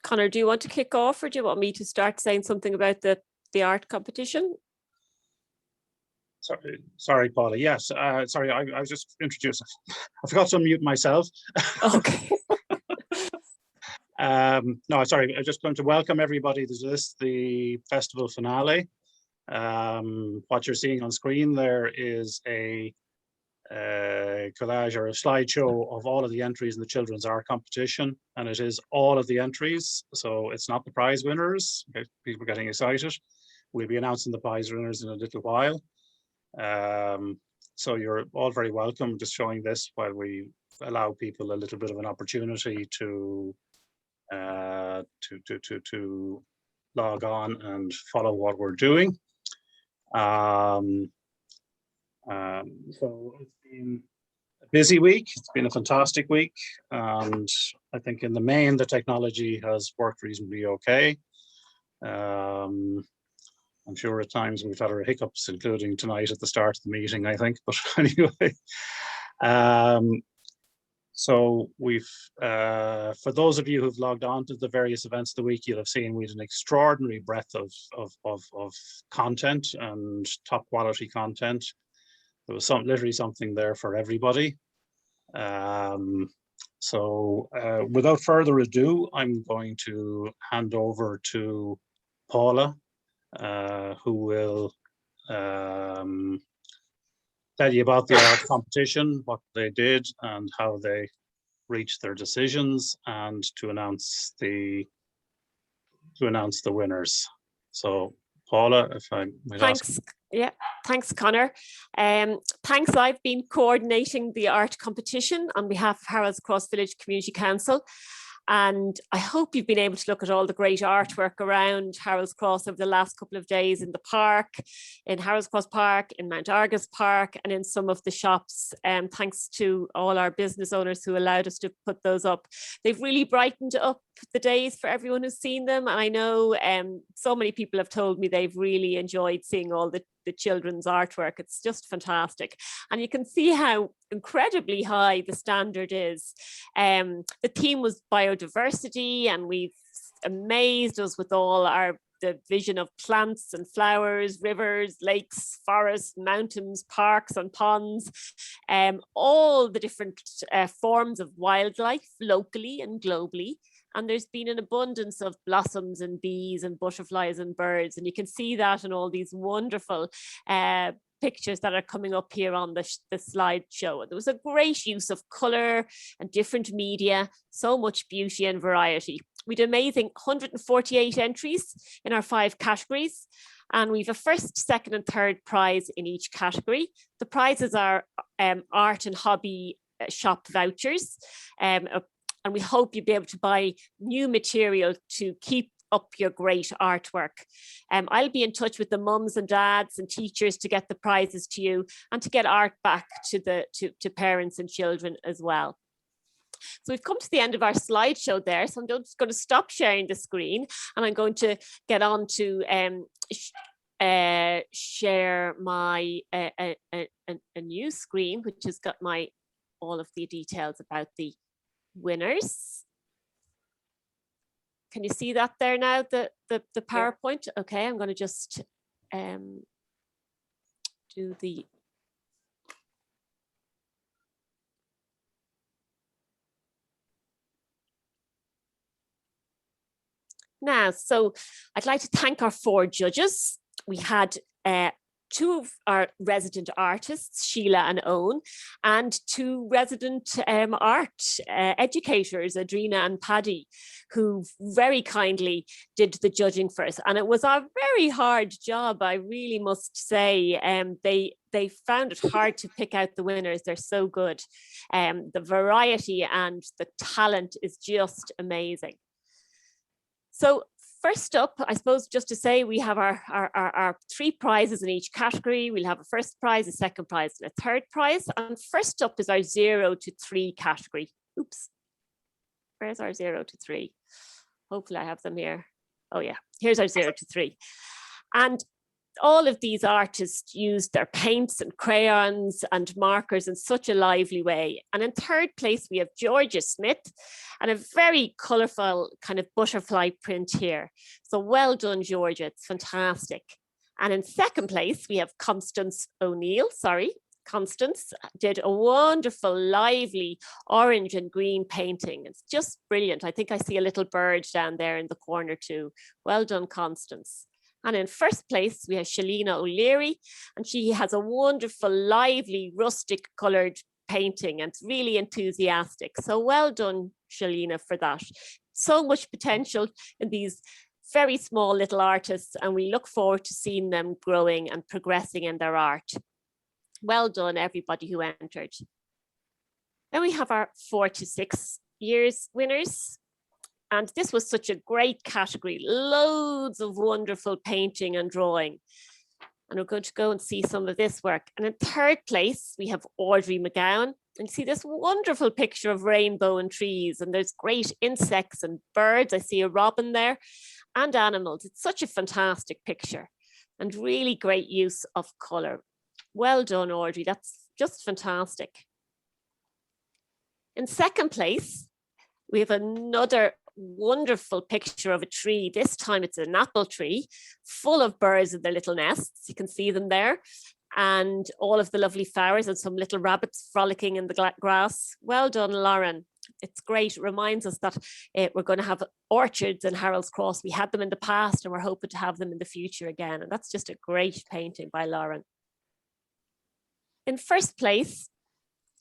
Conor, do you want to kick off, or do you want me to start saying something about the art competition? Sorry, Paula. Yes, sorry, I was just introducing. I forgot to unmute myself. Okay. No, sorry, I'm just going to welcome everybody to this, the festival finale. What you're seeing on screen there is a collage or a slideshow of all of the entries in the children's art competition, and it is all of the entries, so it's not the prize winners. People are getting excited. We'll be announcing the prize winners in a little while. So you're all very welcome. Just showing this while we allow people a little bit of an opportunity to log on and follow what we're doing. So it's been a busy week. It's been a fantastic week, and I think in the main the technology has worked reasonably okay. I'm sure at times we've had our hiccups, including tonight at the start of the meeting, I think. But anyway, so we've, for those of you who've logged on to the various events of the week, you'll have seen we had an extraordinary breadth of content and top quality content. There was literally something there for everybody. So without further ado, I'm going to hand over to Paula, who will tell you about the art competition, what they did and how they reached their decisions, and to announce the winners. So Paula, if I might Thanks. ask. Yeah, thanks, Conor. Thanks. I've been coordinating the art competition on behalf of Harold's Cross Village Community Council. And I hope you've been able to look at all the great artwork around Harold's Cross over the last couple of days in the park, in Harold's Cross Park, in Mount Argus Park, and in some of the shops. Thanks to all our business owners who allowed us to put those up. They've really brightened up the days for everyone who's seen them. And I know so many people have told me they've really enjoyed seeing all the children's artwork. It's just fantastic. And you can see how incredibly high the standard is. The theme was biodiversity, and we've amazed us with all the vision of plants and flowers, rivers, lakes, forests, mountains, parks and ponds, all the different forms of wildlife locally and globally. And there's been an abundance of blossoms and bees and butterflies and birds. And you can see that in all these wonderful pictures that are coming up here on the slideshow. There was a great use of colour and different media, so much beauty and variety. We had amazing 148 entries in our 5 categories. And we've a first, second and third prize in each category. The prizes are art and hobby shop vouchers. And we hope you'll be able to buy new material to keep up your great artwork. I'll be in touch with the mums and dads and teachers to get the prizes to you and to get art back to parents and children as well. So we've come to the end of our slideshow there. So I'm just going to stop sharing the screen, and I'm going to get on to share my a new screen, which has got all of the details about the winners. Can you see that there now, the PowerPoint? Yeah. Okay, I'm going to just do the now. So I'd like to thank our 4 judges. We had 2 of our resident artists, Sheila and Owen, and 2 resident art educators, Adrina and Paddy, who very kindly did the judging for us. And it was a very hard job, I really must say. They found it hard to pick out the winners. They're so good. The variety and the talent is just amazing. So first up, I suppose just to say, we have our 3 prizes in each category. We'll have a first prize, a second prize, and a third prize. And first up is our 0 to 3 category. Oops, where's our 0 to 3? Hopefully I have them here. Oh yeah, here's our 0 to 3. And all of these artists used their paints and crayons and markers in such a lively way. And in third place, we have Georgia Smith and a very colourful kind of butterfly print here. So well done, Georgia, it's fantastic. And in second place, we have Constance did a wonderful, lively orange and green painting. It's just brilliant. I think I see a little bird down there in the corner too. Well done, Constance. And in first place, we have Shalina O'Leary, and she has a wonderful, lively, rustic coloured painting, and it's really enthusiastic. So well done, Shalina, for that. So much potential in these very small little artists, and we look forward to seeing them growing and progressing in their art. Well done, everybody who entered. Then we have our 4 to 6 years winners. And this was such a great category, loads of wonderful painting and drawing. And we're going to go and see some of this work. And in third place, we have Audrey McGowan. And you see this wonderful picture of rainbow and trees, and there's great insects and birds. I see a robin there, and animals. It's such a fantastic picture and really great use of colour. Well done, Audrey, that's just fantastic. In second place, we have another wonderful picture of a tree. This time it's an apple tree full of birds in their little nests. You can see them there, and all of the lovely flowers and some little rabbits frolicking in the grass. Well done, Lauren. It's great. It reminds us that we're going to have orchards in Harold's Cross. We had them in the past and we're hoping to have them in the future again. And that's just a great painting by Lauren. In first place,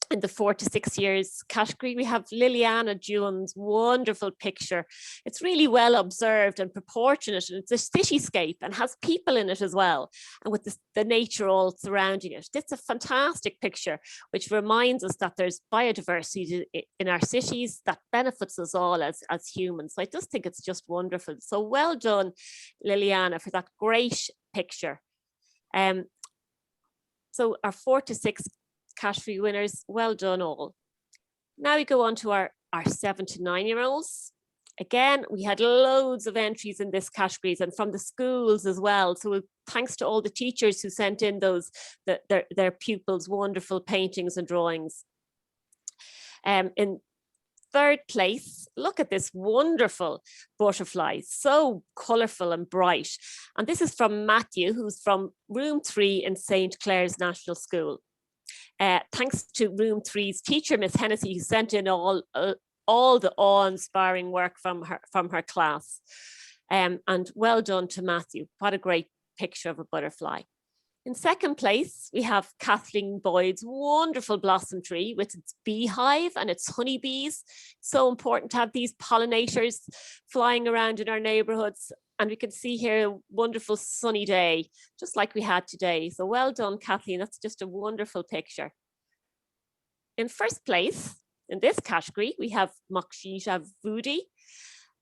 in the 4 to 6 years category, we have Liliana June's wonderful picture. It's really well observed and proportionate, and it's a cityscape and has people in it as well, and with the nature all surrounding it. It's a fantastic picture, which reminds us that there's biodiversity in our cities that benefits us all as humans. So I just think it's just wonderful. So well done, Liliana, for that great picture. So our 4 to 6 category winners, well done all. Now we go on to our 7 to 9-year-olds. Again, we had loads of entries in this categories and from the schools as well. So thanks to all the teachers who sent in their pupils' wonderful paintings and drawings. In third place, look at this wonderful butterfly, so colourful and bright. And this is from Matthew, who's from room 3 in St. Clair's National School. Thanks to room 3's teacher, Miss Hennessy, who sent in all the awe-inspiring work from her class. And well done to Matthew. What a great picture of a butterfly. In second place, we have Kathleen Boyd's wonderful blossom tree with its beehive and its honeybees. So important to have these pollinators flying around in our neighbourhoods. And we can see here a wonderful sunny day, just like we had today. So well done, Kathleen. That's just a wonderful picture. In first place, in this category, we have Mokshisha Vudi,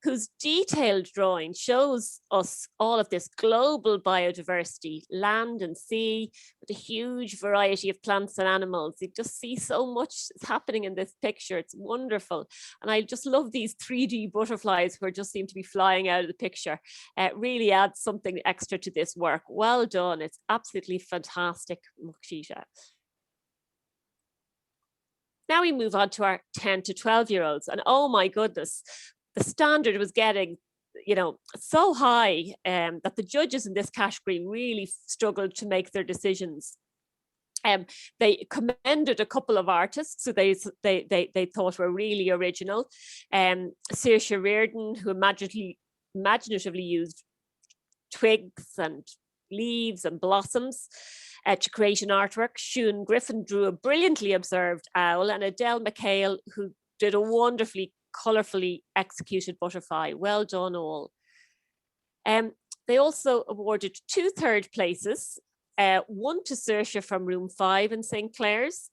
whose detailed drawing shows us all of this global biodiversity, land and sea, with a huge variety of plants and animals. You just see so much is happening in this picture. It's wonderful. And I just love these 3D butterflies who just seem to be flying out of the picture. It really adds something extra to this work. Well done. It's absolutely fantastic, Mokshisha. Now we move on to our 10 to 12-year-olds. And oh my goodness, the standard was getting, so high that the judges in this category really struggled to make their decisions. They commended a couple of artists who they thought were really original. Saoirse Reardon, who imaginatively used twigs and leaves and blossoms to create an artwork. Siún Griffin drew a brilliantly observed owl, and Adele McHale, who did a wonderfully colourfully executed butterfly. Well done all. They also awarded 2 third places, one to Saoirse from room 5 in St. Clair's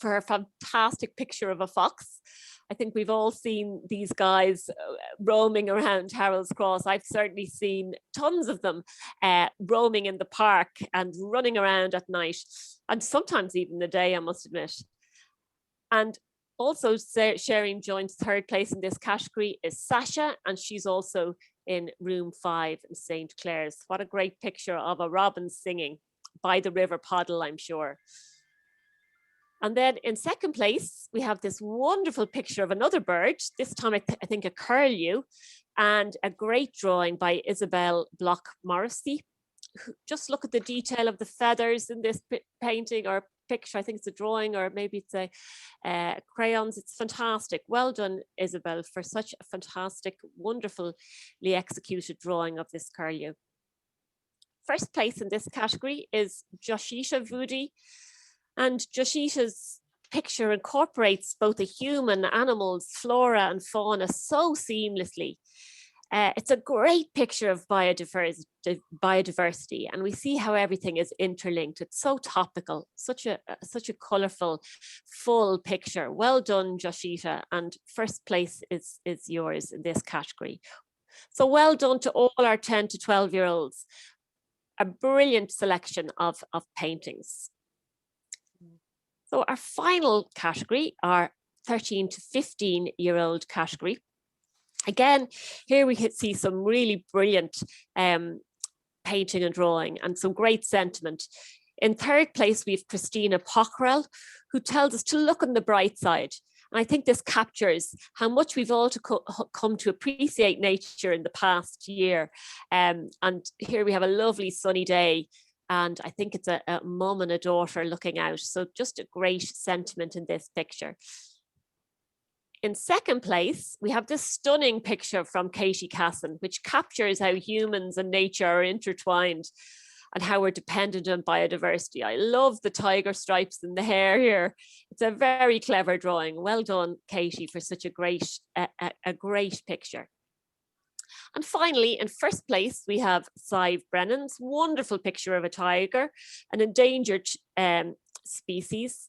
for her fantastic picture of a fox. I think we've all seen these guys roaming around Harold's Cross. I've certainly seen tons of them roaming in the park and running around at night, and sometimes even the day, I must admit. And also sharing joint third place in this category is Sasha, and she's also in room 5 in St. Clair's. What a great picture of a robin singing by the River Poddle, I'm sure. And then in second place, we have this wonderful picture of another bird, this time I think a curlew, and a great drawing by Isabel Block Morrissey. Just look at the detail of the feathers in this painting or picture. I think it's a drawing, or maybe it's a crayons. It's fantastic. Well done, Isabel, for such a fantastic, wonderfully executed drawing of this curlew. First place in this category is Joshita Vudi. And Joshita's picture incorporates both the human, animals, flora and fauna so seamlessly. It's a great picture of biodiversity, and we see how everything is interlinked. It's so topical, such a colourful, full picture. Well done, Joshita, and first place is yours in this category. So well done to all our 10 to 12-year-olds. A brilliant selection of paintings. So our final category, our 13 to 15-year-old category. Again, here we could see some really brilliant painting and drawing and some great sentiment. In third place, we have Christina Pockrell, who tells us to look on the bright side. And I think this captures how much we've all come to appreciate nature in the past year. And here we have a lovely sunny day. And I think it's a mum and a daughter looking out. So just a great sentiment in this picture. In second place, we have this stunning picture from Katie Casson, which captures how humans and nature are intertwined and how we're dependent on biodiversity. I love the tiger stripes in the hair here. It's a very clever drawing. Well done, Katie, for such a great picture. And finally, in first place, we have Sive Brennan's wonderful picture of a tiger, an endangered species.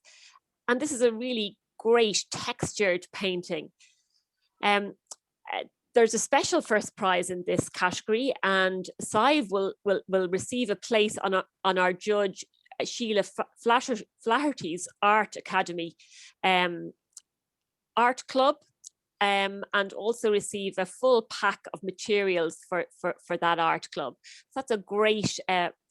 And this is a really great textured painting. There's a special first prize in this category, and Sive will receive a place on our judge, Sheila Flaherty's Art Academy art club. And also receive a full pack of materials for that art club. So that's a great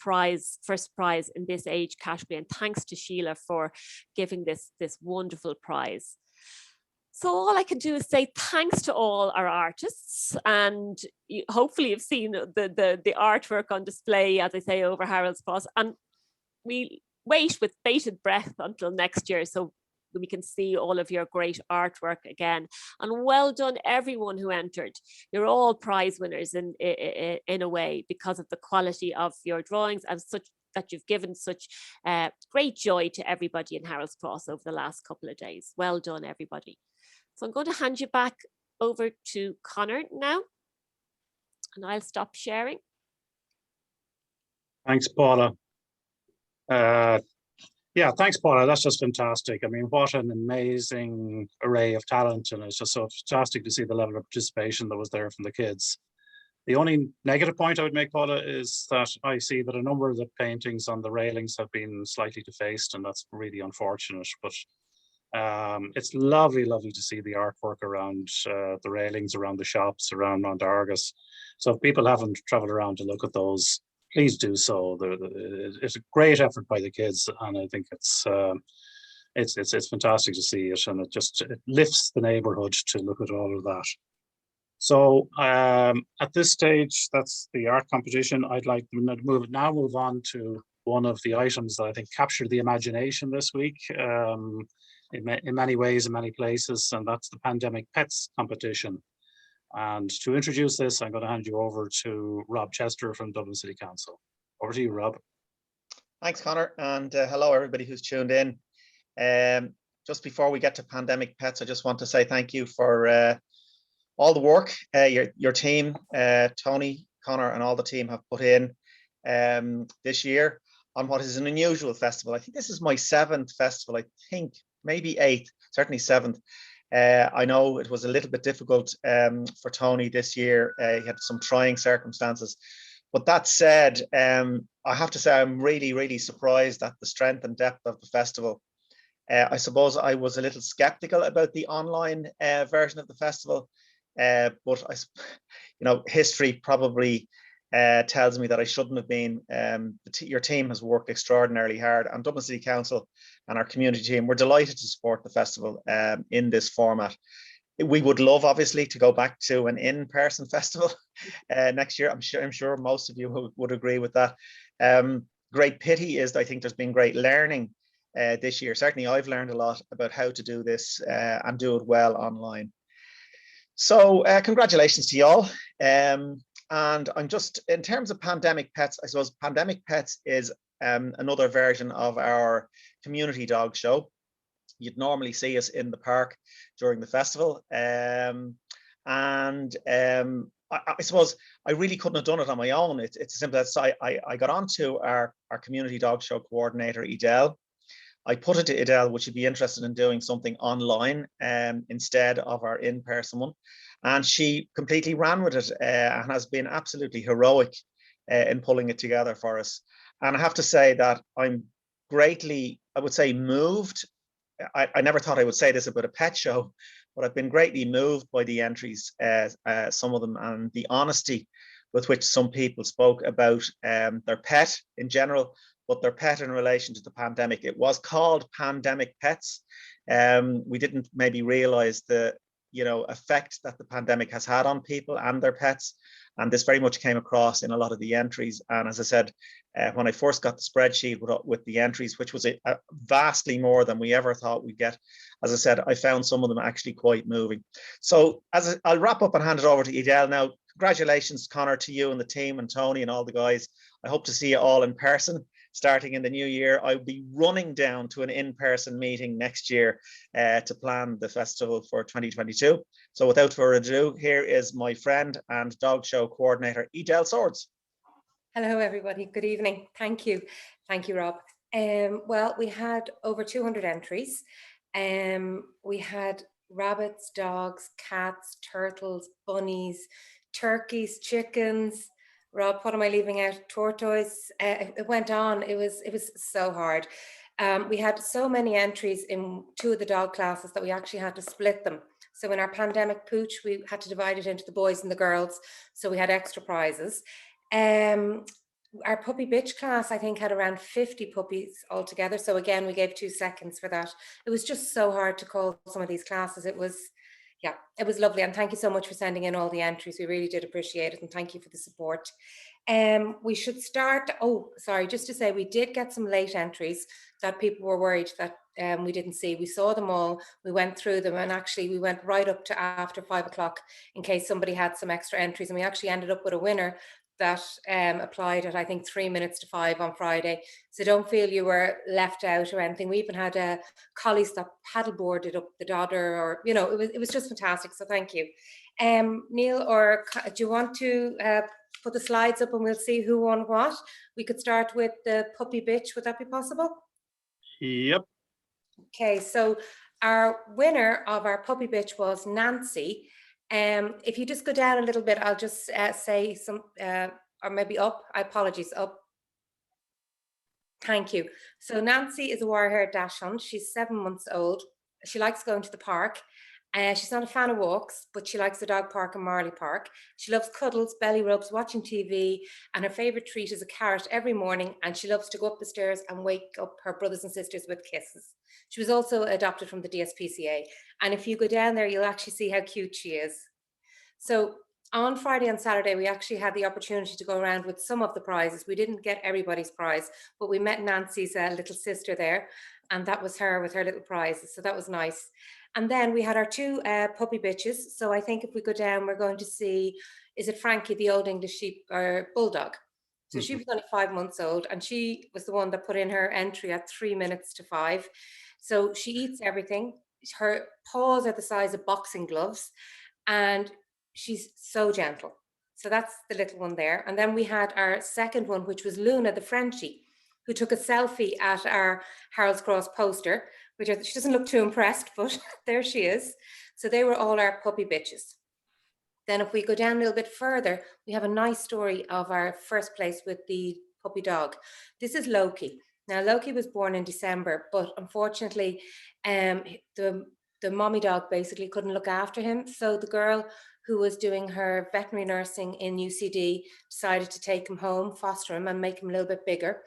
prize, first prize in this age category. And thanks to Sheila for giving this wonderful prize. So all I can do is say thanks to all our artists, and hopefully you've seen the artwork on display, as I say, over Harold's Cross. And we wait with bated breath until next year, so we can see all of your great artwork again. And well done everyone who entered. You're all prize winners in a way, because of the quality of your drawings and such that you've given such great joy to everybody in Harold's Cross over the last couple of days. Well done, everybody. So I'm going to hand you back over to Connor now, and I'll stop sharing. Thanks, Paula. Yeah, thanks, Paula. That's just fantastic. I mean, what an amazing array of talent, and it's just so fantastic to see the level of participation that was there from the kids. The only negative point I would make, Paula, is that I see that a number of the paintings on the railings have been slightly defaced, and that's really unfortunate. But it's lovely to see the artwork around the railings, around the shops, around Mount Argus. So if people haven't traveled around to look at those, please do so. It's a great effort by the kids, and I think it's fantastic to see it, and it lifts the neighbourhood to look at all of that. So at this stage, that's the art competition. I'd like to move on to one of the items that I think captured the imagination this week in many ways, in many places, and that's the Pandemic Pets competition. And to introduce this, I'm going to hand you over to Rob Chester from Dublin City Council. Over to you, Rob. Thanks, Connor, and hello everybody who's tuned in. Just before we get to Pandemic Pets, I just want to say thank you for all the work your team, Tony, Connor, and all the team have put in this year on what is an unusual festival. I think this is my 7th festival, I think, maybe 8th, certainly 7th. I know it was a little bit difficult for Tony this year. He had some trying circumstances. But that said, I have to say I'm really surprised at the strength and depth of the festival. I suppose I was a little skeptical about the online version of the festival but history probably tells me that I shouldn't have been. Your team has worked extraordinarily hard, and Dublin City Council and our community team, we're delighted to support the festival in this format. We would love, obviously, to go back to an in-person festival next year. I'm sure most of you would agree with that. Great pity is I think there's been great learning this year. Certainly, I've learned a lot about how to do this and do it well online. So congratulations to you all. And I'm just, in terms of Pandemic Pets, I suppose Pandemic Pets is another version of our community dog show. You'd normally see us in the park during the festival. I suppose I really couldn't have done it on my own. It's as simple as I got onto our community dog show coordinator, Edel. I put it to Edel, would she be interested in doing something online instead of our in-person one? And she completely ran with it and has been absolutely heroic in pulling it together for us. And I have to say that I'm greatly, I would say, moved. I never thought I would say this about a pet show, but I've been greatly moved by the entries, some of them, and the honesty with which some people spoke about their pet in general, but their pet in relation to the pandemic. It was called Pandemic Pets. We didn't maybe realize the effect that the pandemic has had on people and their pets. And this very much came across in a lot of the entries. And as I said, when I first got the spreadsheet with the entries, which was a vastly more than we ever thought we'd get, as I said, I found some of them actually quite moving. So I'll wrap up and hand it over to Edel now. Congratulations, Conor, to you and the team, and Tony and all the guys. I hope to see you all in person starting in the new year. I'll be running down to an in-person meeting next year to plan the festival for 2022. So without further ado, here is my friend and dog show coordinator, Edel Swords. Hello, everybody. Good evening. Thank you. Thank you, Rob. Well, we had over 200 entries. We had rabbits, dogs, cats, turtles, bunnies, turkeys, chickens. Rob, what am I leaving out? Tortoise. It went on. It was so hard. We had so many entries in 2 of the dog classes that we actually had to split them. So in our pandemic pooch, we had to divide it into the boys and the girls. So we had extra prizes. Our puppy bitch class, I think, had around 50 puppies altogether. So again, we gave 2 seconds for that. It was just so hard to call some of these classes. It was lovely. And thank you so much for sending in all the entries. We really did appreciate it. And thank you for the support. We should start. Oh, sorry, just to say, we did get some late entries that people were worried that we didn't see. We saw them all. We went through them, and actually we went right up to after 5 o'clock in case somebody had some extra entries. And we actually ended up with a winner that applied at, I think, 3 minutes to 5 on Friday. So don't feel you were left out or anything. We even had collies that paddleboarded up the Dodder, or it was just fantastic. So thank you. Neil, or do you want to put the slides up and we'll see who won what? We could start with the puppy bitch. Would that be possible? Yep. Okay, so our winner of our puppy bitch was Nancy. If you just go down a little bit, I'll just say some, or maybe up. Apologies, up. Thank you. So Nancy is a wire-haired dachshund. She's 7 months old. She likes going to the park. She's not a fan of walks, but she likes the dog park and Marley Park. She loves cuddles, belly rubs, watching TV, and her favorite treat is a carrot every morning. And she loves to go up the stairs and wake up her brothers and sisters with kisses. She was also adopted from the DSPCA. And if you go down there, you'll actually see how cute she is. So on Friday and Saturday, we actually had the opportunity to go around with some of the prizes. We didn't get everybody's prize, but we met Nancy's little sister there, and that was her with her little prizes. So that was nice. And then we had our 2 puppy bitches. So I think if we go down, we're going to see, is it Frankie, the Old English sheep or bulldog? So she was only 5 months old, and she was the one that put in her entry at 3 minutes to 5. So she eats everything. Her paws are the size of boxing gloves, and she's so gentle. So that's the little one there. And then we had our second one, which was Luna, the Frenchie, who took a selfie at our Harold's Cross poster, which she doesn't look too impressed, but there she is. So they were all our puppy bitches. Then if we go down a little bit further, we have a nice story of our first place with the puppy dog. This is Loki. Now, Loki was born in December, but unfortunately, the mommy dog basically couldn't look after him. So the girl who was doing her veterinary nursing in UCD, decided to take him home, foster him and make him a little bit bigger.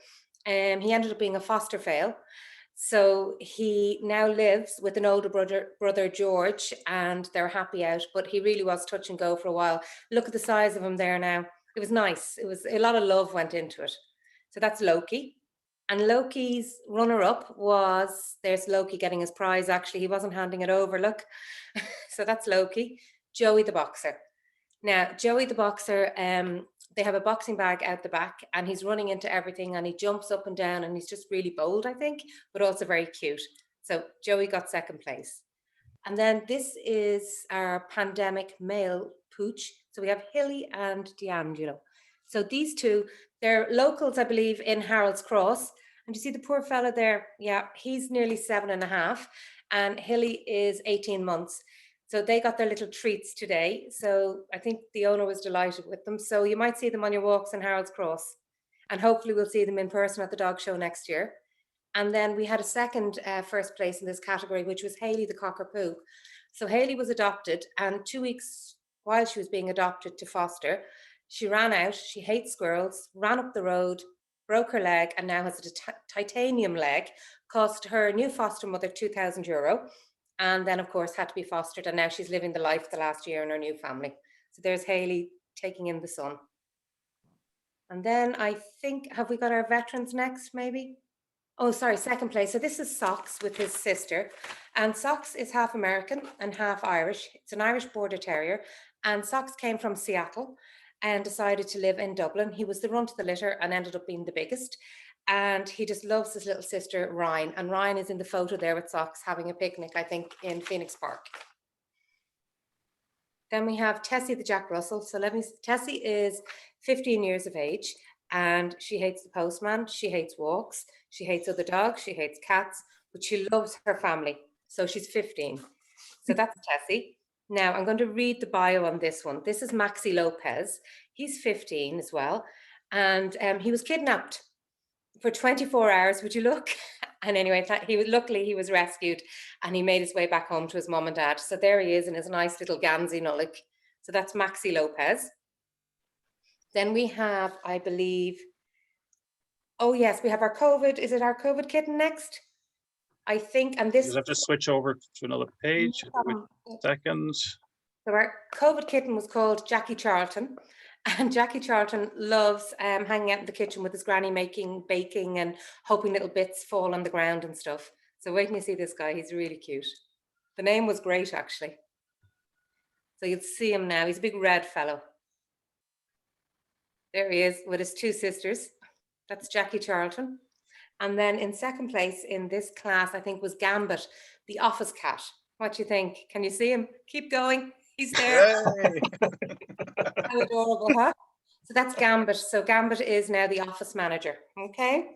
He ended up being a foster fail. So he now lives with an older brother, George, and they're happy out, but he really was touch and go for a while. Look at the size of him there now. It was nice. It was a lot of love went into it. So that's Loki. And Loki's runner-up was, there's Loki getting his prize, actually. He wasn't handing it over, look. So that's Loki. Joey the boxer. Now, Joey the boxer, they have a boxing bag out the back and he's running into everything and he jumps up and down and he's just really bold, I think, but also very cute. So Joey got second place. And then this is our pandemic male pooch. So we have Hilly and D'Angelo. So these two, they're locals, I believe, in Harold's Cross. And you see the poor fella there? Yeah, he's nearly 7.5 and Hilly is 18 months. So they got their little treats today. So I think the owner was delighted with them. So you might see them on your walks in Harold's Cross. And hopefully we'll see them in person at the dog show next year. And then we had a second first place in this category, which was Hayley the Cockapoo. So Hayley was adopted, and 2 weeks while she was being adopted to foster, she ran out, she hates squirrels, ran up the road, broke her leg, and now has a titanium leg, cost her new foster mother €2,000. And then, of course, had to be fostered. And now she's living the life the last year in her new family. So there's Hayley taking in the sun. And then I think, have we got our veterans next, maybe? Oh, sorry, second place. So this is Socks with his sister. And Socks is half American and half Irish. It's an Irish Border Terrier. And Socks came from Seattle and decided to live in Dublin. He was the runt of the litter and ended up being the biggest. And he just loves his little sister, Ryan. And Ryan is in the photo there with Socks having a picnic, I think, in Phoenix Park. Then we have Tessie the Jack Russell. So Tessie is 15 years of age and she hates the postman. She hates walks. She hates other dogs. She hates cats, but she loves her family. So she's 15. So that's Tessie. Now I'm going to read the bio on this one. This is Maxi Lopez. He's 15 as well. And he was kidnapped for 24 hours. Would you look? And anyway, luckily he was rescued and he made his way back home to his mom and dad. So there he is in his nice little Gansey Nullick. So that's Maxi Lopez. Then we have, I believe, oh yes, we have our COVID. Is it our COVID kitten next? I think, and this. You have to switch over to another page. Second. So our COVID kitten was called Jackie Charlton. And Jackie Charlton loves hanging out in the kitchen with his granny making baking and hoping little bits fall on the ground and stuff. So wait till you see this guy. He's really cute. The name was great, actually. So you'll see him now. He's a big red fellow. There he is with his two sisters. That's Jackie Charlton. And then in second place in this class, I think, was Gambit, the office cat. What do you think? Can you see him? Keep going. He's there. How adorable, huh? So that's Gambit. So Gambit is now the office manager. Okay.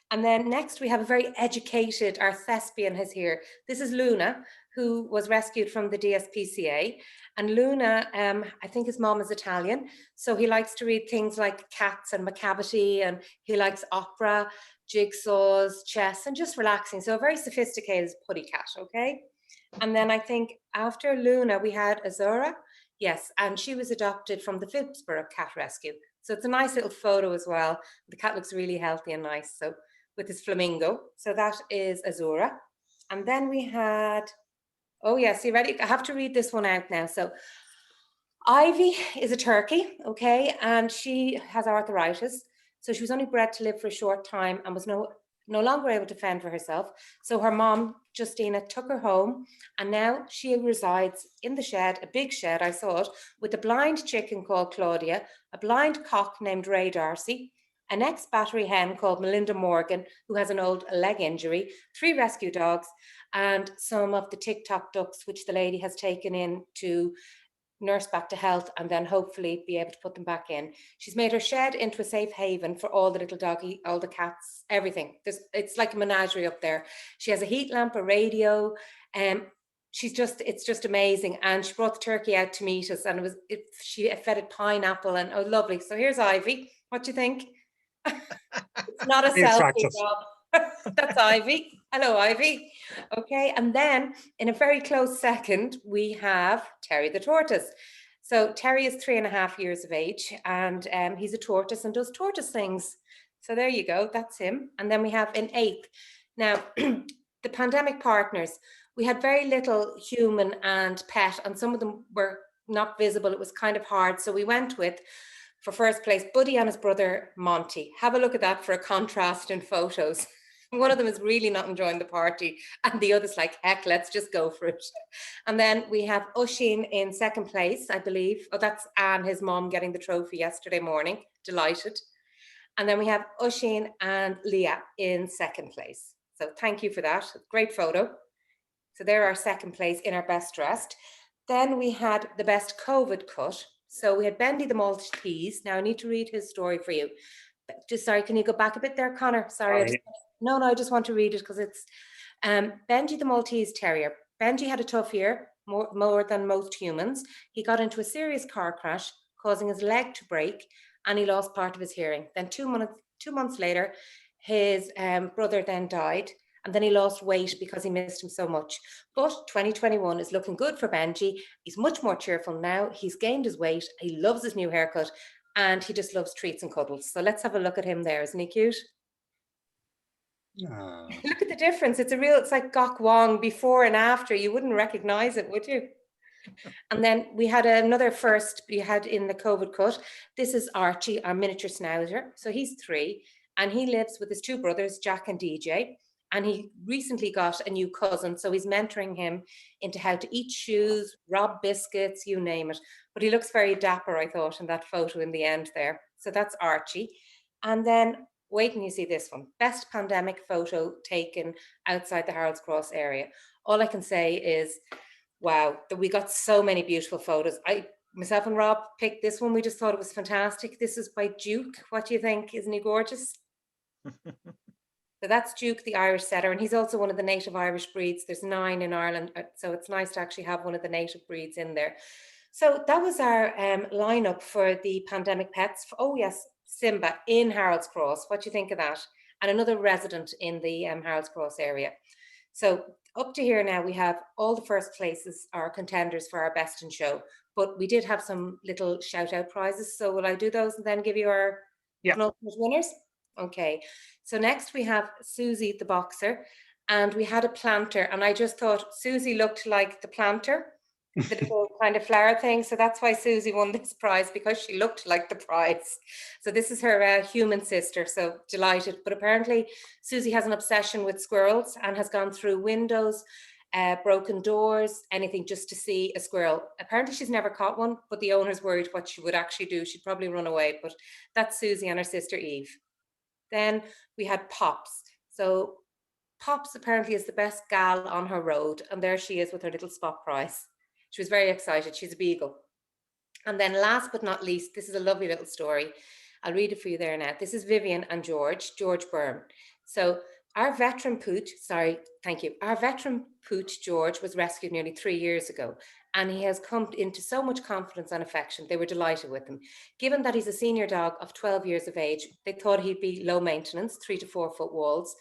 And then next we have a very educated, our thespian is here. This is Luna, who was rescued from the DSPCA. And Luna, I think his mom is Italian. So he likes to read things like Cats and Macavity, and he likes opera, jigsaws, chess, and just relaxing. So a very sophisticated putty cat, okay? And then I think after Luna, we had Azura. Yes, and she was adopted from the Phibsborough Cat Rescue. So it's a nice little photo as well. The cat looks really healthy and nice. So with his flamingo. So that is Azura. And then we had, oh yes, you ready? I have to read this one out now. So Ivy is a turkey, okay? And she has arthritis. So she was only bred to live for a short time and was no longer able to fend for herself. So her mom, Justina, took her home, and now she resides in the shed, a big shed, I saw it, with a blind chicken called Claudia, a blind cock named Ray Darcy, an ex-battery hen called Melinda Morgan, who has an old leg injury, 3 rescue dogs, and some of the TikTok ducks, which the lady has taken in to nurse back to health and then hopefully be able to put them back in. She's made her shed into a safe haven for all the little doggy, all the cats, everything. It's like a menagerie up there. She has a heat lamp, a radio, it's just amazing. And she brought the turkey out to meet us, and she fed it pineapple, and oh, lovely. So here's Ivy. What do you think? It's not a selfie, Rob. That's Ivy. Hello, Ivy. Okay, and then in a very close second, we have Terry the tortoise. So Terry is 3.5 years of age, and he's a tortoise and does tortoise things. So there you go, that's him. And then we have an ape. Now, the pandemic partners, we had very little human and pet, and some of them were not visible. It was kind of hard. So we went with, for first place, Buddy and his brother Monty. Have a look at that for a contrast in photos. One of them is really not enjoying the party, and the other's like, heck, let's just go for it. And then we have Oisin in second place, I believe. Oh, that's Anne, his mom, getting the trophy yesterday morning. Delighted. And then we have Oisin and Leah in second place. So thank you for that. Great photo. So they're our second place in our best dressed. Then we had the best COVID cut. So we had Bendy the Maltese. Now I need to read his story for you. Just sorry, can you go back a bit there, Connor? Sorry. No, I just want to read it because it's Benji the Maltese Terrier. Benji had a tough year, more than most humans. He got into a serious car crash, causing his leg to break, and he lost part of his hearing. Then 2 months later, his brother then died, and then he lost weight because he missed him so much. But 2021 is looking good for Benji. He's much more cheerful now. He's gained his weight. He loves his new haircut, and he just loves treats and cuddles. So let's have a look at him there. Isn't he cute? Oh. Look at the difference. It's like Gok Wong before and after. You wouldn't recognize it, would you? And then we had another first we had in the COVID cut. This is Archie, our miniature schnauzer. So he's 3 and he lives with his 2 brothers, Jack and DJ. And he recently got a new cousin. So he's mentoring him into how to eat shoes, rob biscuits, you name it. But he looks very dapper, I thought, in that photo in the end there. So that's Archie. And then wait and you see this one. Best pandemic photo taken outside the Harold's Cross area. All I can say is, wow, we got so many beautiful photos. Myself and Rob picked this one. We just thought it was fantastic. This is by Duke. What do you think? Isn't he gorgeous? So that's Duke, the Irish setter, and he's also one of the native Irish breeds. There's 9 in Ireland, so it's nice to actually have one of the native breeds in there. So that was our lineup for the pandemic pets. Oh yes, Simba in Harold's Cross. What do you think of that? And another resident in the Harold's Cross area. So up to here now, we have all the first places are contenders for our best in show, but we did have some little shout out prizes. So will I do those and then give you our penultimate winners? Okay. So next we have Susie the boxer, and we had a planter, and I just thought Susie looked like the planter, the little kind of flower thing. So that's why Susie won this prize, because she looked like the prize. So this is her human sister. So delighted. But apparently Susie has an obsession with squirrels and has gone through windows, broken doors, anything just to see a squirrel. Apparently she's never caught one, but the owner's worried what she would actually do. She'd probably run away. But that's Susie and her sister Eve. Then we had Pops. So Pops apparently is the best gal on her road, and there she is with her little spot prize. She was very excited. She's a beagle. And then last but not least, this is a lovely little story. I'll read it for you there now. This is Vivian and George Byrne. So our veteran pooch, our veteran pooch George was rescued nearly 3 years ago, and he has come into so much confidence and affection. They were delighted with him. Given that he's a senior dog of 12 years of age, they thought he'd be low maintenance, 3 to 4 foot walls.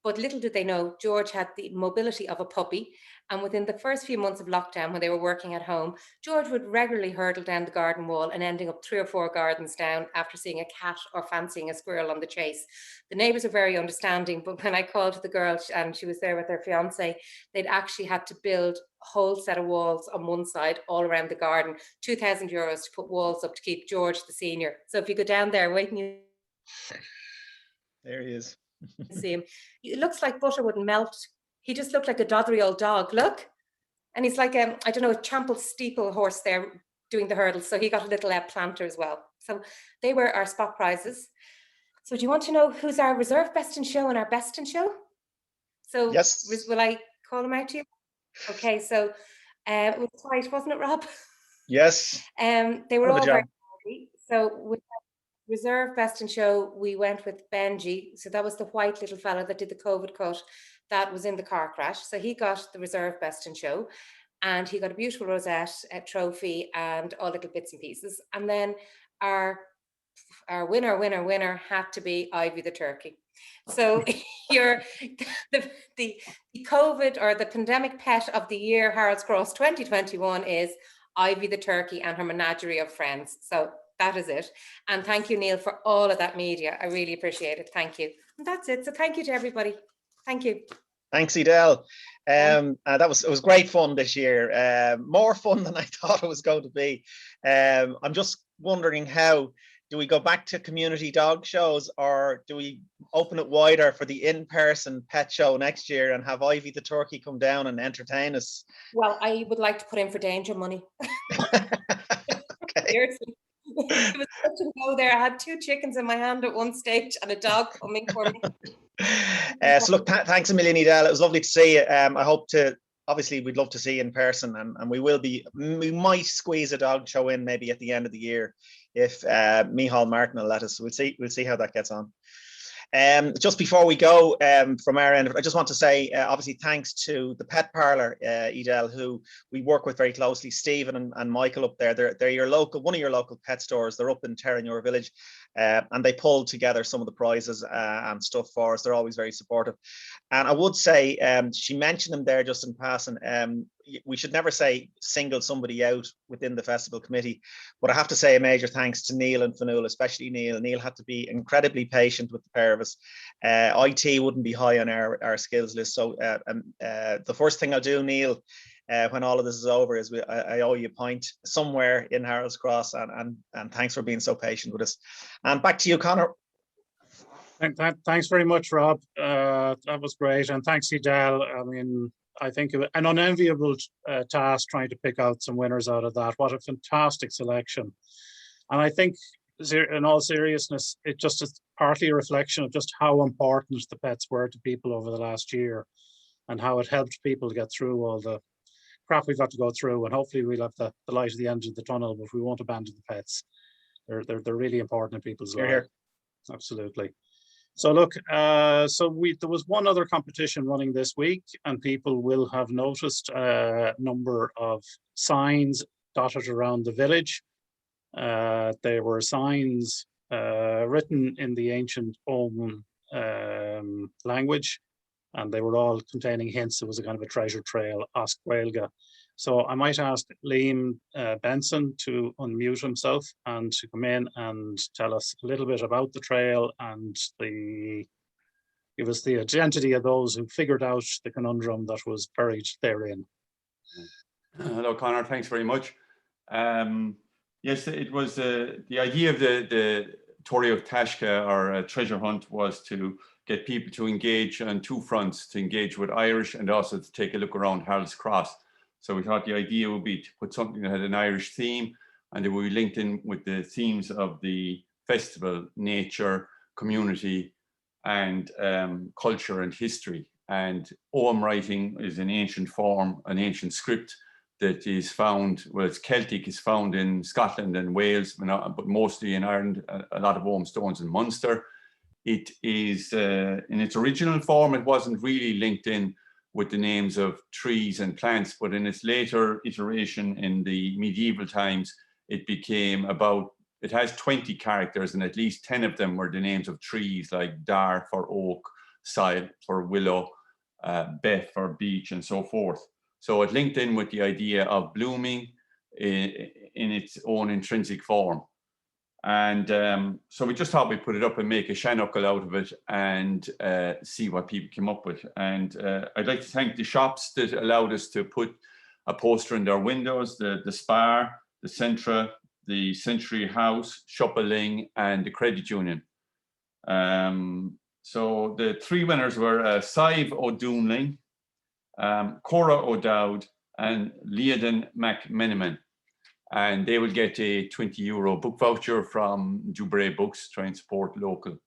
But little did they know, George had the mobility of a puppy. And within the first few months of lockdown, when they were working at home, George would regularly hurdle down the garden wall and ending up 3 or 4 gardens down after seeing a cat or fancying a squirrel on the chase. The neighbours are very understanding, but when I called the girl and she was there with her fiance, they'd actually had to build a whole set of walls on one side all around the garden, €2,000 to put walls up to keep George the senior. So if you go down there, wait and you... There he is. See him. It looks like butter wouldn't melt. He just looked like a doddry old dog. Look. And he's like, I don't know, a trampled steeple horse there doing the hurdles. So he got a little planter as well. So they were our spot prizes. So do you want to know who's our reserve best in show and our best in show? So yes. Will I call them out to you? Okay, so it was tight, wasn't it, Rob? Yes. They were all very happy. So with reserve best in show, we went with Benji. So that was the white little fella that did the COVID cut that was in the car crash. So he got the reserve best in show, and he got a beautiful rosette, a trophy, and all little bits and pieces. And then our winner had to be Ivy the turkey. So the COVID or the pandemic pet of the year, Harold's Cross 2021 is Ivy the turkey and her menagerie of friends. So that is it. And thank you, Neil, for all of that media. I really appreciate it. Thank you. And that's it. So thank you to everybody. Thank you. Thanks, Edel. It was great fun this year. More fun than I thought it was going to be. I'm just wondering, how do we go back to community dog shows, or do we open it wider for the in-person pet show next year and have Ivy the turkey come down and entertain us? Well, I would like to put in for danger money. Okay. Seriously. It was such a go there. I had 2 chickens in my hand at one stage and a dog coming for me. So look, thanks a million, Edel. It was lovely to see you. I hope to, obviously we'd love to see you in person, and we might squeeze a dog show in maybe at the end of the year if Micheál Martin will let us. We'll see how that gets on. Just before we go from our end, I just want to say, obviously, thanks to the Pet Parlour, Edel, who we work with very closely. Stephen and Michael up there, they're your one of your local pet stores. They're up in Terranure Village, and they pulled together some of the prizes and stuff for us. They're always very supportive. And I would say, she mentioned them there just in passing. We should never say single somebody out within the festival committee, but I have to say a major thanks to Neil and Fionnuala, especially Neil. Neil had to be incredibly patient with the pair of us. IT wouldn't be high on our skills list. So the first thing I'll do, Neil, when all of this is over, is I owe you a pint somewhere in Harold's Cross, and thanks for being so patient with us. And back to you, Conor. Thanks very much, Rob. That was great, and thanks, Edel. I mean, I think an unenviable task trying to pick out some winners out of that. What a fantastic selection. And I think, in all seriousness, it just is partly a reflection of just how important the pets were to people over the last year, and how it helped people get through all the crap we've got to go through. And hopefully we'll have the light at the end of the tunnel, but we won't abandon the pets. They're really important in people's lives. Here. Absolutely. So look, there was one other competition running this week, and people will have noticed a number of signs dotted around the village. There were signs written in the ancient Ogham language, and they were all containing hints. It was a kind of a treasure trail, Osc Gaeilge. So I might ask Liam Benson to unmute himself and to come in and tell us a little bit about the trail and give us the identity of those who figured out the conundrum that was buried therein. Hello, Conor. Thanks very much. Yes, it was the idea of the Tory of Tashka, or treasure hunt, was to get people to engage on 2 fronts, to engage with Irish and also to take a look around Harold's Cross. So we thought the idea would be to put something that had an Irish theme, and that we linked in with the themes of the festival: nature, community, and culture and history. And Ogham writing is an ancient form, an ancient script that is found, well, it's Celtic, is found in Scotland and Wales, but mostly in Ireland. A lot of Ogham stones in Munster. It is, in its original form, it wasn't really linked in with the names of trees and plants, but in its later iteration in the medieval times, it became it has 20 characters, and at least 10 of them were the names of trees, like Dar for oak, Sile for willow, Beth for beech, and so forth. So it linked in with the idea of blooming in its own intrinsic form. And so we just thought we'd put it up and make a shannuckle out of it and see what people came up with. And I'd like to thank the shops that allowed us to put a poster in their windows: the Spar, the Centra, the Century House, Shoppaling, and the Credit Union. So the 3 winners were Sive O'Doonling, Cora O'Dowd, and Leoden McMenamin. And they will get a €20 book voucher from Dubray Books, try and support local.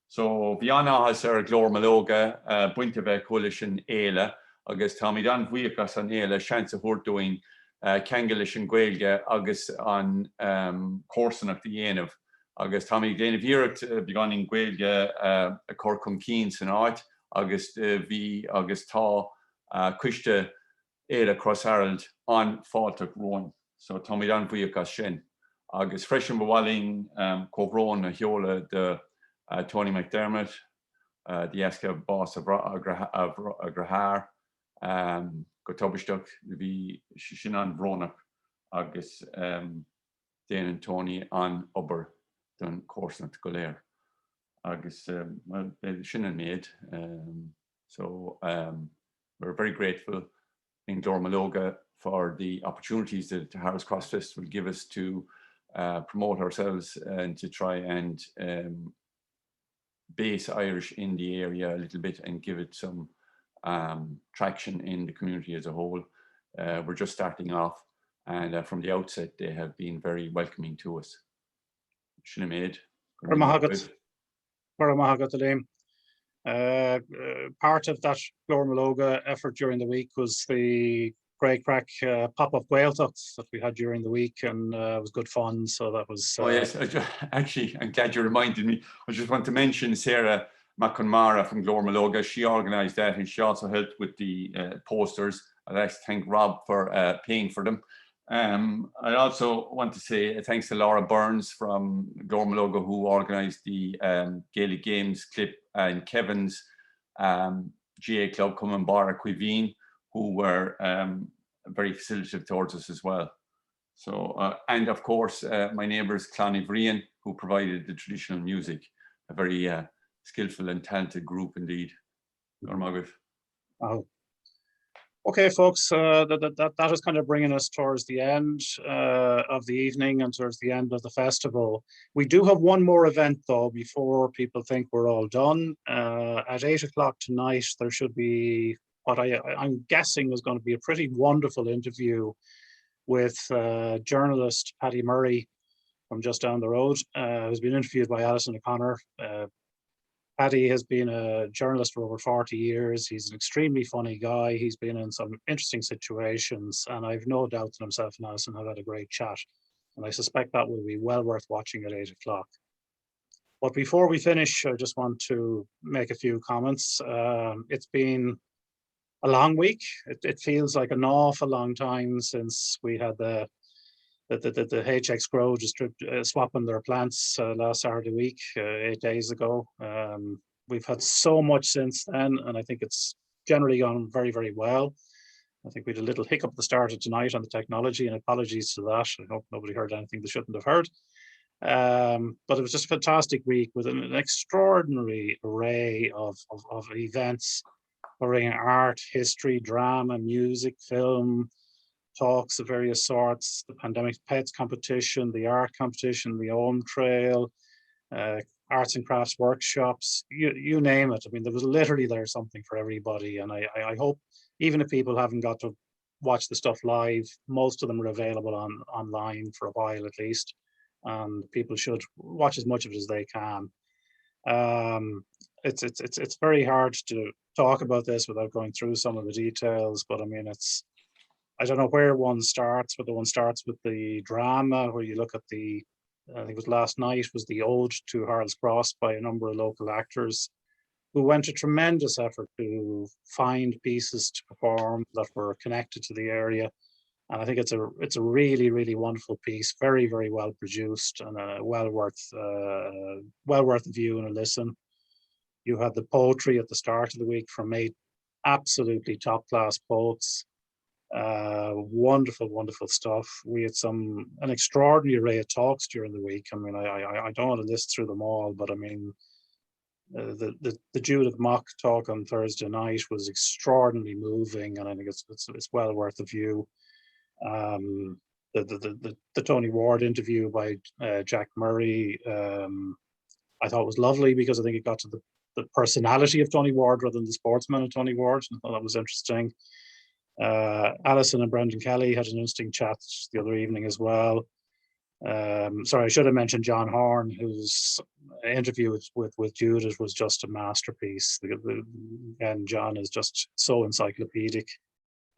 So Viana has our Glor Maloga, Buintave Coalition Éla, August Tommy Don Vuikas on Éla, Chance of Hortoing, Kangalish and Gaeilge, August on Corsonoch the Yenov, August Tommy Glenaviric, begun in Gaeilge, a Corcum Keens and Art, August V, August Ta, Cuishta Éla Cross Harold on Faltic Rowan. So Tommy Don Vuikas Shen, August Fresh and Bawalling, Covron, Hiola, the Tony McDermott, the Aska boss of Grahar, Gotobishtuk, the Shinan Vronak, agus Dane and Tony on Uber done course not go there. Agus well, they shouldn't have made. So we're very grateful in Glormaloga for the opportunities that the Harris Cross Festival give us to promote ourselves and to try and base Irish in the area a little bit and give it some traction in the community as a whole. We're just starting off, and from the outset they have been very welcoming to us. Sinead. Part of that Glormaloga effort during the week was the great crack pop-up Gaeltachts that we had during the week, and it was good fun. So that was. Oh yes, actually, I'm glad you reminded me. I just want to mention Sarah McConmara from Glormaloga. She organised that, and she also helped with the posters. I'd like to thank Rob for paying for them. I also want to say thanks to Laura Burns from Glormaloga, who organised the Gaelic Games clip, and Kevin's GA Club Cumminbarra Cuivine, who were very facilitative towards us as well. So, and of course, my neighbours Clonny Vrian, who provided the traditional music, a very skillful and talented group indeed. Oh. Okay, folks, that is kind of bringing us towards the end of the evening and towards the end of the festival. We do have one more event though, before people think we're all done. At 8 o'clock tonight, there should be what I'm guessing is going to be a pretty wonderful interview with journalist Paddy Murray from just down the road, who's been interviewed by Alison O'Connor. Paddy has been a journalist for over 40 years. He's an extremely funny guy. He's been in some interesting situations, and I've no doubt that himself and Alison have had a great chat. And I suspect that will be well worth watching at 8 o'clock. But before we finish, I just want to make a few comments. It's been a long week. It feels like an awful long time since we had the HX Grow swapping their plants last Saturday week, 8 days ago. We've had so much since then, and I think it's generally gone very, very well. I think we had a little hiccup at the start of tonight on the technology, and apologies to that. I hope nobody heard anything they shouldn't have heard. But it was just a fantastic week with an extraordinary array of events covering art, history, drama, music, film, talks of various sorts, the Pandemic Pets competition, the art competition, the Ogham Trail, arts and crafts workshops, you name it. I mean, there was literally something for everybody. And I hope, even if people haven't got to watch the stuff live, most of them are available online for a while at least. And people should watch as much of it as they can. It's very hard to talk about this without going through some of the details, but I mean, I don't know where one starts, whether one starts with the drama, where you look at I think it was last night, was the Ode to Harold's Cross by a number of local actors who went to tremendous effort to find pieces to perform that were connected to the area. And I think it's a really, really wonderful piece, very, very well produced, and well worth a view and a listen. You had the poetry at the start of the week from 8 absolutely top-class poets. Wonderful, wonderful stuff. We had an extraordinary array of talks during the week. I mean, I don't want to list through them all, but I mean, the Judith Mock talk on Thursday night was extraordinarily moving, and I think it's well worth a view. The Tony Ward interview by Jack Murray, I thought was lovely, because I think it got to the personality of Tony Ward rather than the sportsman of Tony Ward. I thought that was interesting. Alison and Brendan Kelly had an interesting chat the other evening as well. Sorry, I should have mentioned John Horn, whose interview with Judith was just a masterpiece. And John is just so encyclopedic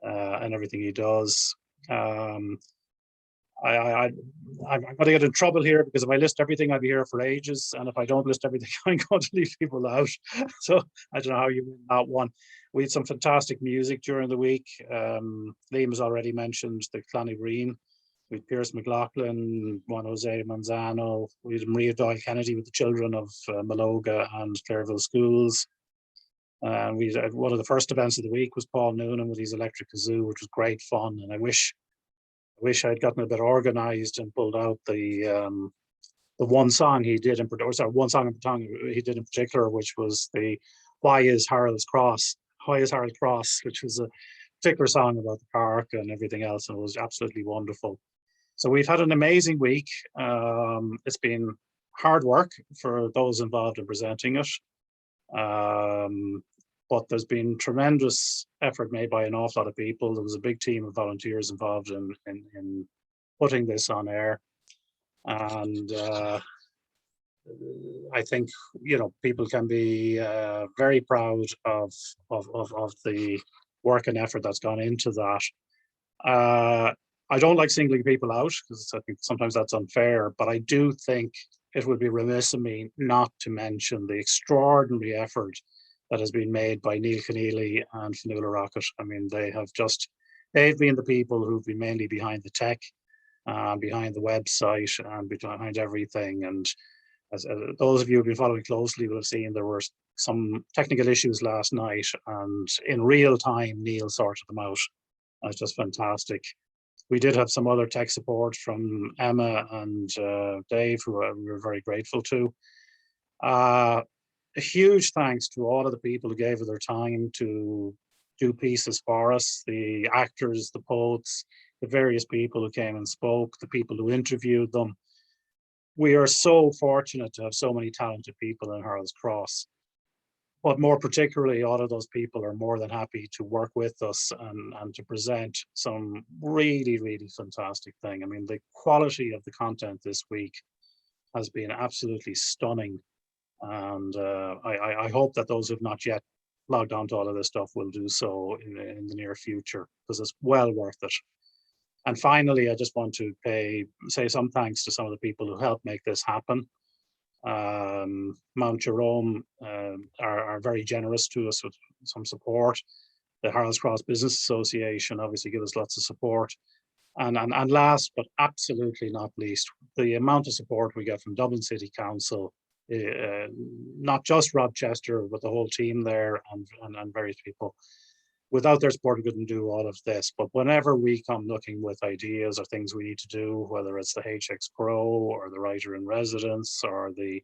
in everything he does. I'm going to get in trouble here, because if I list everything, I'll be here for ages, and if I don't list everything, I'm going to leave people out. So I don't know how you win that one. We had some fantastic music during the week. Liam has already mentioned the Clonny Breen. We had Pierce McLaughlin, Juan Jose Manzano. We had Maria Doyle Kennedy with the children of Maloga and Clairville schools. We had one of the first events of the week was Paul Noonan with his electric kazoo, which was great fun. And I wish wish I'd gotten a bit organized and pulled out the one song he did in particular, one song he did in particular, which was the Why is Harold's Cross, which was a particular song about the park and everything else, and it was absolutely wonderful. So we've had an amazing week. It's been hard work for those involved in presenting it. But there's been tremendous effort made by an awful lot of people. There was a big team of volunteers involved in putting this on air. And I think, you know, people can be very proud of the work and effort that's gone into that. I don't like singling people out because I think sometimes that's unfair, but I do think it would be remiss of me not to mention the extraordinary effort that has been made by Neil Keneally and Fionnuala Rockett. I mean, they've been the people who've been mainly behind the tech, behind the website, and behind everything. And as those of you who've been following closely will have seen, there were some technical issues last night, and in real time, Neil sorted them out. It's just fantastic. We did have some other tech support from Emma and Dave, who we were very grateful to. A huge thanks to all of the people who gave of their time to do pieces for us, the actors, the poets, the various people who came and spoke, the people who interviewed them. We are so fortunate to have so many talented people in Harold's Cross. But more particularly, all of those people are more than happy to work with us and to present some really, really fantastic thing. I mean, the quality of the content this week has been absolutely stunning. And I hope that those who've not yet logged on to all of this stuff will do so in the near future, because it's well worth it. And finally, I just want to say some thanks to some of the people who helped make this happen. Mount Jerome are very generous to us with some support. The Harold's Cross Business Association obviously give us lots of support. And last but absolutely not least, the amount of support we get from Dublin City Council, not just Rob Chester, but the whole team there and various people. Without their support, we couldn't do all of this. But whenever we come looking with ideas or things we need to do, whether it's the HX Pro or the Writer in Residence or the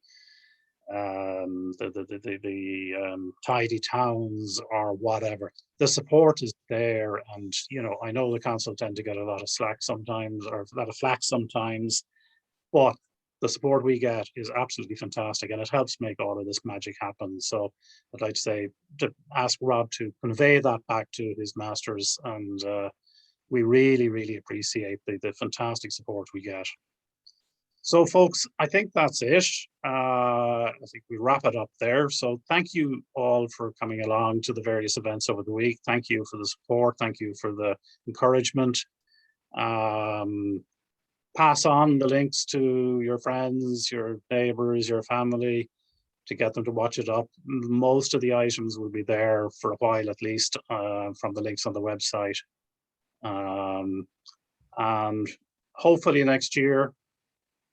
Tidy Towns or whatever, the support is there. And you know, I know the council tend to get a lot of slack sometimes, or a lot of flack sometimes, but the support we get is absolutely fantastic, and it helps make all of this magic happen. So I'd like to ask Rob to convey that back to his masters, and we really, really appreciate the fantastic support we get. So folks, I think that's it. I think we wrap it up there. So thank you all for coming along to the various events over the week. Thank you for the support. Thank you for the encouragement. Pass on the links to your friends, your neighbors, your family, to get them to watch it up. Most of the items will be there for a while at least, from the links on the website. And hopefully next year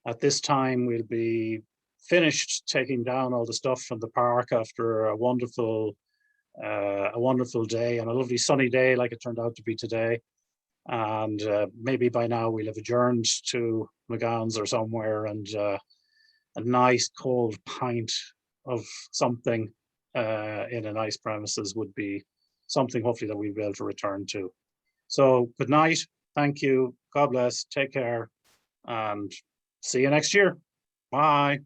at this time we'll be finished taking down all the stuff from the park after a wonderful day and a lovely sunny day like it turned out to be today. And maybe by now we'll have adjourned to McGowan's or somewhere, and a nice cold pint of something in a nice premises would be something hopefully that we'll be able to return to. So good night, thank you, God bless, take care, and see you next year. Bye.